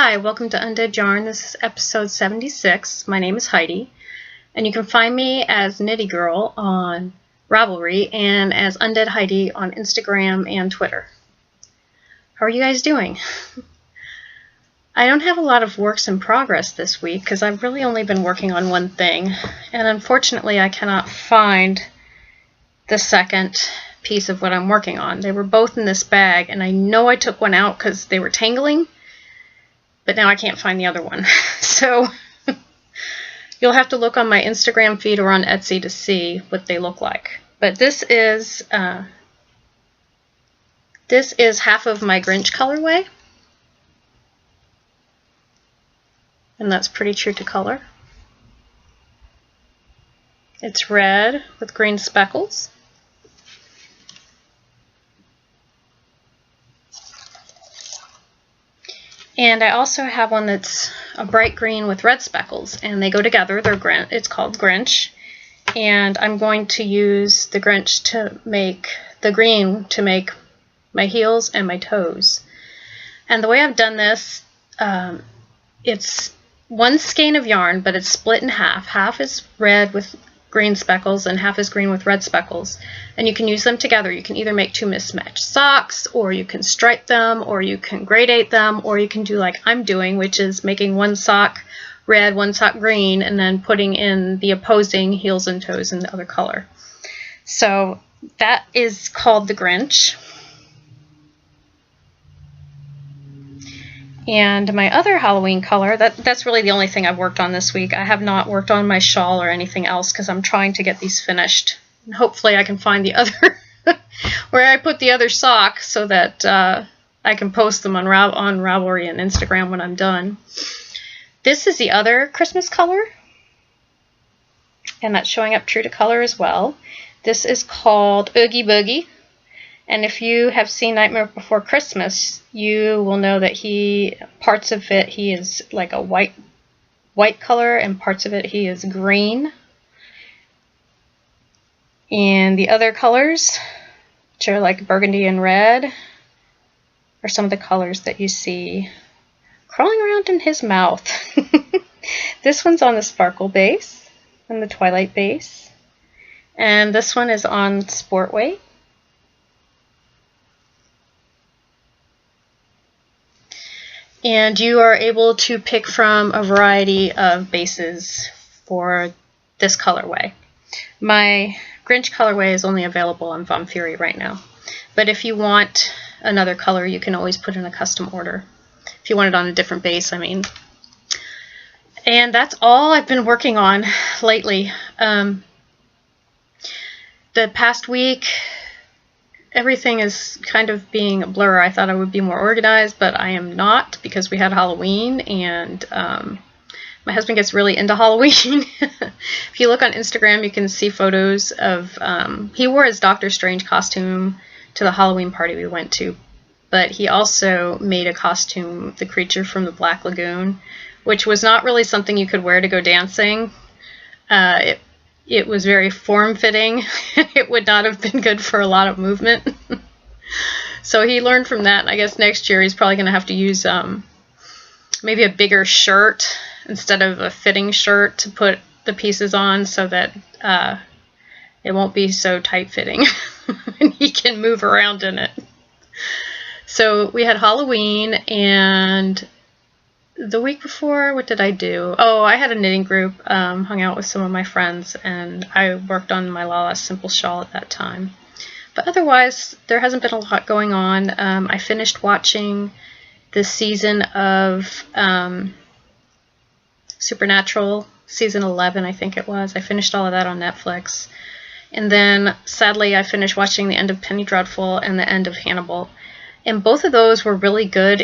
Hi, welcome to Undead Yarn. This is episode 76. My name is Heidi, and you can find me as Knitty Girl on Ravelry and as Undead Heidi on Instagram and Twitter. How are you guys doing? I don't have a lot of works in progress this week because I've really only been working on one thing, and unfortunately I cannot find the second piece of what I'm working on. They were both in this bag, and I know I took one out because they were tangling, but now I can't find the other one. So you'll have to look on my Instagram feed or on Etsy to see what they look like. But this is half of my Grinch colorway, and that's pretty true to color. It's red with green speckles. And I also have one that's a bright green with red speckles, and they go together. It's called Grinch, and I'm going to use the Grinch to make the green to make my heels and my toes. And the way I've done this, it's one skein of yarn, but it's split in half. Half is red with green speckles and half is green with red speckles, and you can use them together. You can either make two mismatched socks, or you can stripe them, or you can gradate them, or you can do like I'm doing, which is making one sock red, one sock green, and then putting in the opposing heels and toes in the other color. So that is called the Grinch. And my other Halloween color, that's really the only thing I've worked on this week. I have not worked on my shawl or anything else because I'm trying to get these finished. And hopefully I can find the other, where I put the other sock so that I can post them on Ravelry and Instagram when I'm done. This is the other Christmas color, and that's showing up true to color as well. This is called Oogie Boogie. And if you have seen Nightmare Before Christmas, you will know that parts of it he is like a white color, and parts of it he is green. And the other colors, which are like burgundy and red, are some of the colors that you see crawling around in his mouth. This one's on the sparkle base and the twilight base, and this one is on sport weight. And you are able to pick from a variety of bases for this colorway. My Grinch colorway is only available on Von Fury right now. But if you want another color, you can always put in a custom order. If you want it on a different base, I mean. And that's all I've been working on lately. The past week, everything is kind of being a blur. I thought I would be more organized, but I am not, because we had Halloween, and my husband gets really into Halloween. If you look on Instagram, you can see photos of, he wore his Doctor Strange costume to the Halloween party we went to, but he also made a costume, the creature from the Black Lagoon, which was not really something you could wear to go dancing. It was very form-fitting. It would not have been good for a lot of movement. So he learned from that, and I guess next year he's probably going to have to use maybe a bigger shirt instead of a fitting shirt to put the pieces on, so that it won't be so tight-fitting and he can move around in it. So we had Halloween, and the week before, what did I do? Oh, I had a knitting group, hung out with some of my friends, and I worked on my Lala Simple shawl at that time. But otherwise, there hasn't been a lot going on. I finished watching this season of Supernatural, season 11, I think it was. I finished all of that on Netflix. And then, sadly, I finished watching the end of Penny Dreadful and the end of Hannibal. And both of those were really good.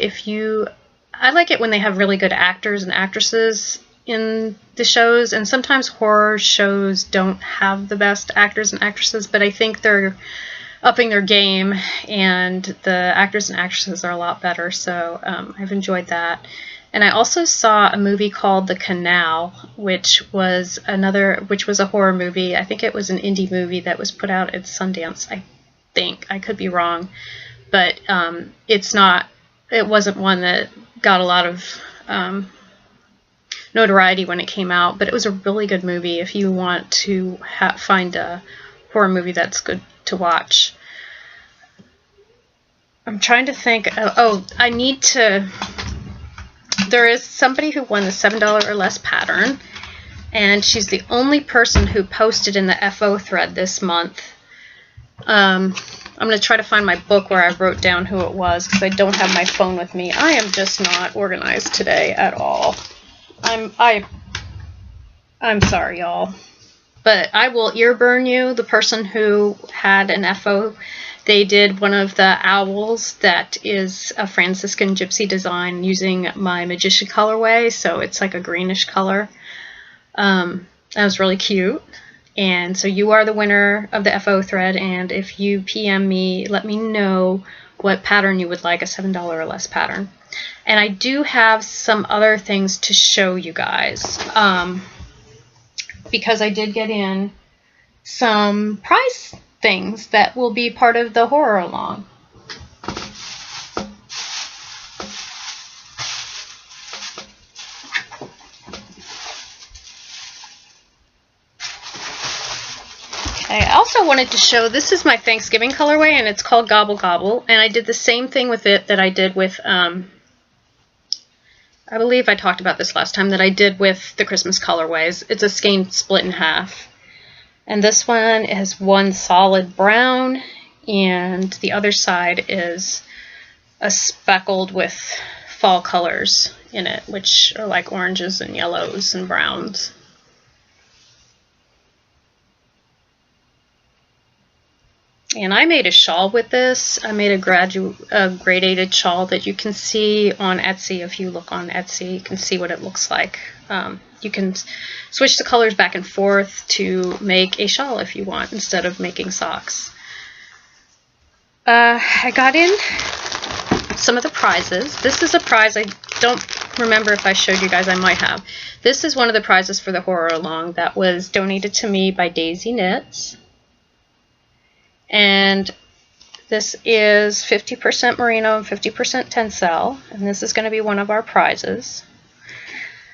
I like it when they have really good actors and actresses in the shows, and sometimes horror shows don't have the best actors and actresses, but I think they're upping their game, and the actors and actresses are a lot better, so I've enjoyed that. And I also saw a movie called The Canal, which was a horror movie. I think it was an indie movie that was put out at Sundance, I think. I could be wrong, but it wasn't one that got a lot of notoriety when it came out, but it was a really good movie if you want to find a horror movie that's good to watch. I'm trying to think. Oh, I need to. There is somebody who won the $7 or less pattern, and she's the only person who posted in the FO thread this month. I'm going to try to find my book where I wrote down who it was, because I don't have my phone with me. I am just not organized today at all. I'm sorry, y'all. But I will ear burn you. The person who had an FO, they did one of the owls that is a Franciscan gypsy design using my Magician colorway, so it's like a greenish color. That was really cute. And so you are the winner of the FO thread, and if you PM me, let me know what pattern you would like, a $7 or less pattern. And I do have some other things to show you guys, because I did get in some prize things that will be part of the horror along. I also wanted to show, this is my Thanksgiving colorway, and it's called Gobble Gobble, and I did the same thing with it that I did with, I believe I talked about this last time, that I did with the Christmas colorways. It's a skein split in half. And this one is one solid brown, and the other side is a speckled with fall colors in it, which are like oranges and yellows and browns. And I made a shawl with this. I made a gradated shawl that you can see on Etsy. If you look on Etsy, you can see what it looks like. You can switch the colors back and forth to make a shawl if you want, instead of making socks. I got in some of the prizes. This is a prize I don't remember if I showed you guys. I might have. This is one of the prizes for the horror along that was donated to me by Daisy Knits. And this is 50% merino and 50% tencel, and this is going to be one of our prizes.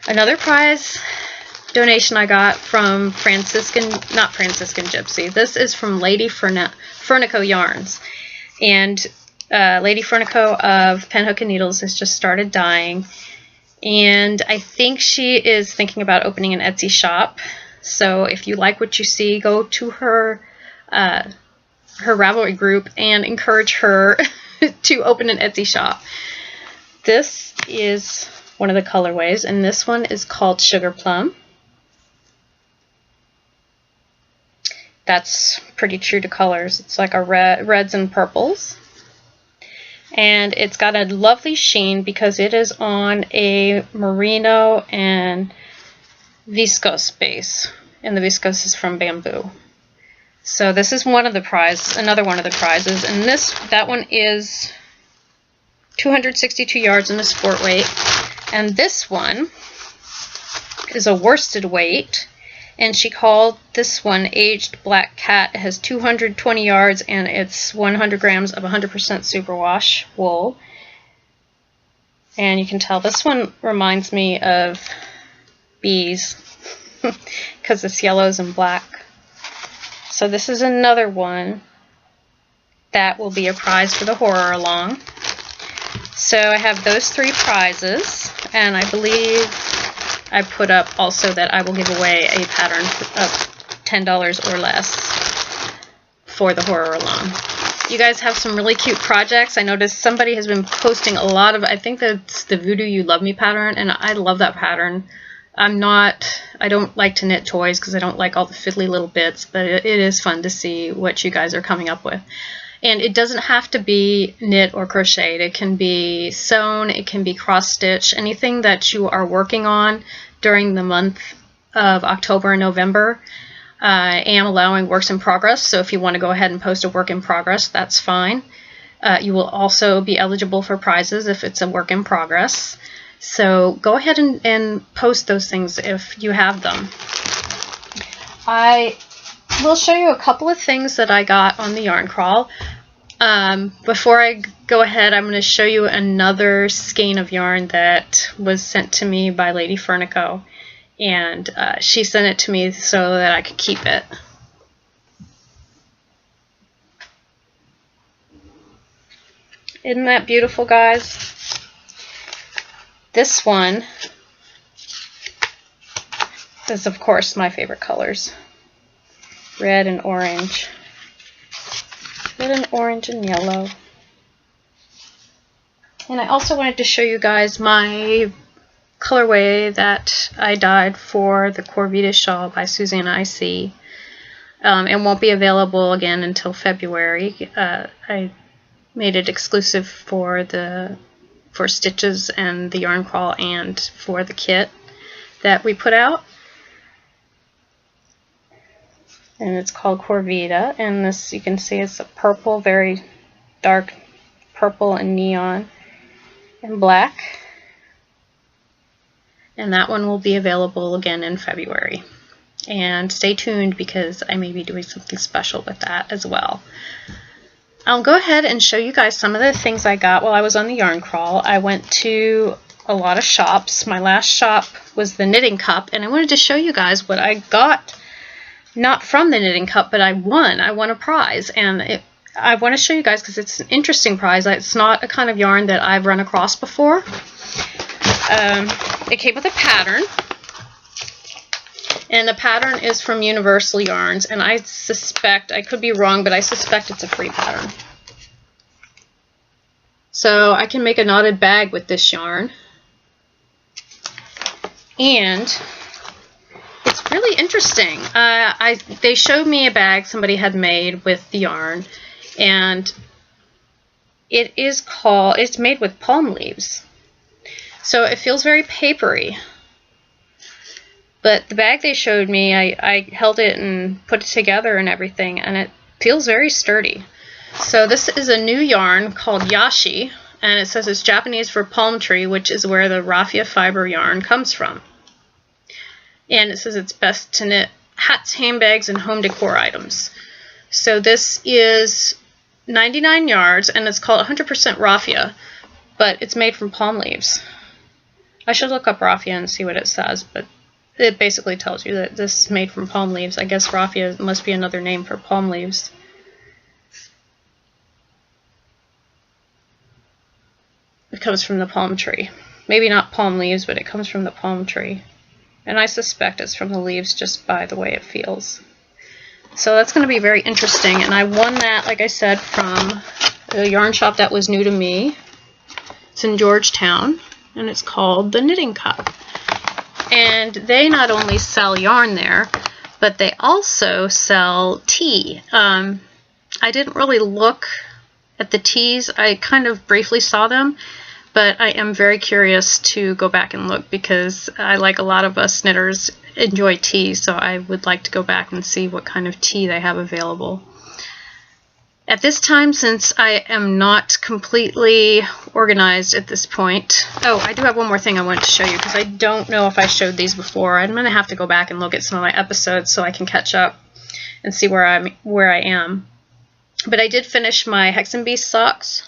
Another prize donation I got from not Franciscan Gypsy. This is from Lady Fernico Yarns. And Lady Fernico of Penhook and Needles has just started dyeing. And I think she is thinking about opening an Etsy shop. So if you like what you see, go to her Ravelry group and encourage her to open an Etsy shop. This is one of the colorways, and this one is called Sugar Plum. That's pretty true to colors. It's like a reds and purples. And it's got a lovely sheen because it is on a merino and viscose base, and the viscose is from bamboo. So this is one of the another one of the prizes, and that one is 262 yards in the sport weight, and this one is a worsted weight, and she called this one Aged Black Cat. It has 220 yards, and it's 100 grams of 100% superwash wool, and you can tell this one reminds me of bees because it's yellows and black. So this is another one that will be a prize for the horror along. So I have those three prizes, and I believe I put up also that I will give away a pattern of $10 or less for the horror along. You guys have some really cute projects. I noticed somebody has been posting a lot of, I think that's the Voodoo You Love Me pattern, and I love that pattern. I don't like to knit toys because I don't like all the fiddly little bits, but it is fun to see what you guys are coming up with. And it doesn't have to be knit or crocheted. It can be sewn, it can be cross-stitch, anything that you are working on during the month of October and November. I am allowing works in progress, so if you want to go ahead and post a work in progress, that's fine. You will also be eligible for prizes if it's a work in progress. So go ahead and post those things if you have them. I will show you a couple of things that I got on the yarn crawl. Before I go ahead, I'm going to show you another skein of yarn that was sent to me by Lady Fernico, and she sent it to me so that I could keep it. Isn't that beautiful, guys? This one is, of course, my favorite colors. Red and orange. Red and orange and yellow. And I also wanted to show you guys my colorway that I dyed for the Corvita shawl by Susanna IC. It won't be available again until February. I made it exclusive for stitches and the yarn crawl and for the kit that we put out. And it's called Corvita, and this, you can see, it's a purple, very dark purple and neon and black. And that one will be available again in February. And stay tuned because I may be doing something special with that as well. I'll go ahead and show you guys some of the things I got while I was on the yarn crawl. I went to a lot of shops. My last shop was the Knitting Cup, and I wanted to show you guys what I got. Not from the Knitting Cup, but I won. I won a prize, and I want to show you guys because it's an interesting prize. It's not a kind of yarn that I've run across before. It came with a pattern, and the pattern is from Universal Yarns, and I suspect, I could be wrong, but I suspect it's a free pattern. So I can make a knotted bag with this yarn, and it's really interesting. They showed me a bag somebody had made with the yarn, and it's made with palm leaves. So it feels very papery. But the bag they showed me, I held it and put it together and everything, and it feels very sturdy. So this is a new yarn called Yashi, and it says it's Japanese for palm tree, which is where the raffia fiber yarn comes from. And it says it's best to knit hats, handbags, and home decor items. So this is 99 yards, and it's called 100% raffia, but it's made from palm leaves. I should look up raffia and see what it says, but it basically tells you that this is made from palm leaves. I guess raffia must be another name for palm leaves. It comes from the palm tree. Maybe not palm leaves, but it comes from the palm tree. And I suspect it's from the leaves just by the way it feels. So that's going to be very interesting. And I won that, like I said, from a yarn shop that was new to me. It's in Georgetown, and it's called the Knitting Cup. And they not only sell yarn there, but they also sell tea. I didn't really look at the teas. I kind of briefly saw them. But I am very curious to go back and look because I, like a lot of us knitters, enjoy tea, so I would like to go back and see what kind of tea they have available. At this time, since I am not completely organized at this point, oh, I do have one more thing I wanted to show you because I don't know if I showed these before. I'm going to have to go back and look at some of my episodes so I can catch up and see where I am. But I did finish my Hex and Beast socks.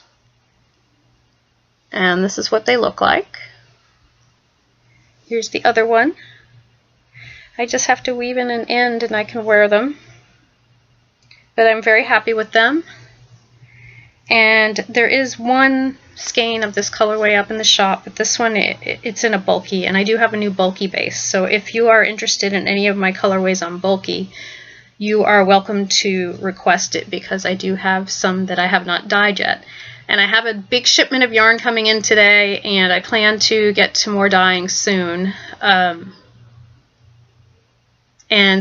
And this is what they look like. Here's the other one. I just have to weave in an end and I can wear them. But I'm very happy with them. And there is one skein of this colorway up in the shop, but this one, it's in a bulky, and I do have a new bulky base. So if you are interested in any of my colorways on bulky, you are welcome to request it because I do have some that I have not dyed yet. And I have a big shipment of yarn coming in today, and I plan to get to more dyeing soon. And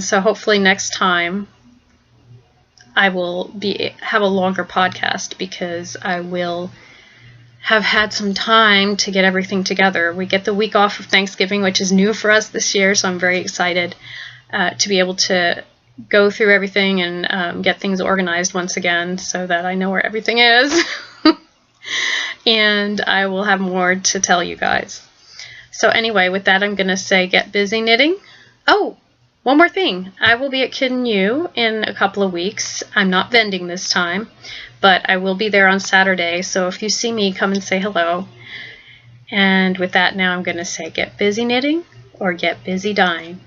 so hopefully next time I will have a longer podcast because I will have had some time to get everything together. We get the week off of Thanksgiving, which is new for us this year, so I'm very excited to be able to go through everything and get things organized once again so that I know where everything is. And I will have more to tell you guys. So anyway, with that, I'm going to say get busy knitting. Oh, one more thing. I will be at Kid and You in a couple of weeks. I'm not vending this time, but I will be there on Saturday, so if you see me, come and say hello. And with that, now I'm going to say get busy knitting or get busy dying.